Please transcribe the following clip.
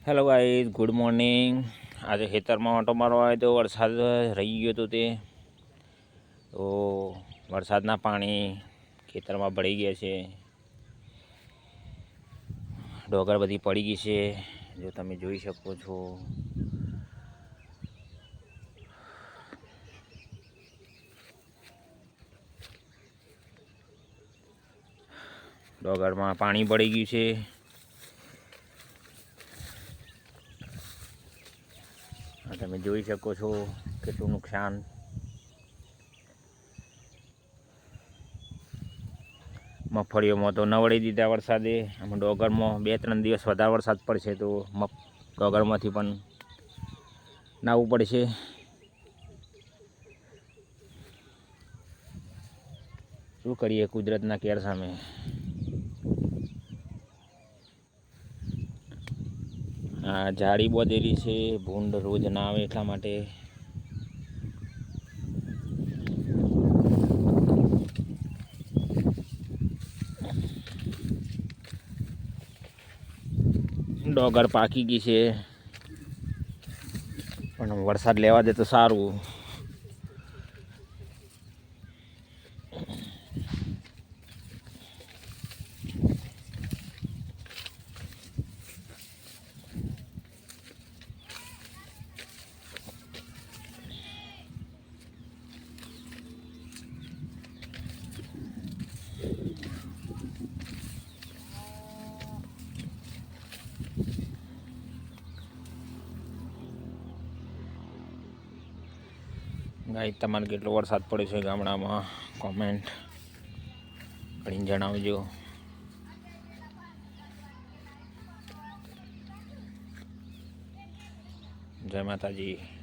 Hello guys, good morning. આજે ખેતરમાં auto મારવા આવ્યો તો વરસાદ રહી ગયો હતો તો વરસાદના પાણી ખેતરમાં ભળી ગયા છે। ડોગર બધી પડી ગઈ છે, જો તમે જોઈ શકો છો। ડોગરમાં પાણી ભળી ગયું છે। તમે જોઈ શકો છો કેટલું નુકસાન। મગફળીઓમાં તો નવડી દીધા વરસાદે। આમાં ડોગરમાં 2-3 દિવસ વધારે વરસાદ પડશે તો ડોગરમાંથી પણ નાવું પડશે। શું કરીએ કુદરતના કેર સામે। આ જાળી બોધેલી છે, ભૂંડ રોજ ના આવે એટલા માટે। ડોગર પાકી ગઈ છે, પણ વરસાદ લેવા દે તો સારું। ગાઈ તમારે કેટલો વરસાદ પડ્યો છે ગામડામાં કોમેન્ટ કરીને જણાવજો। જય માતાજી।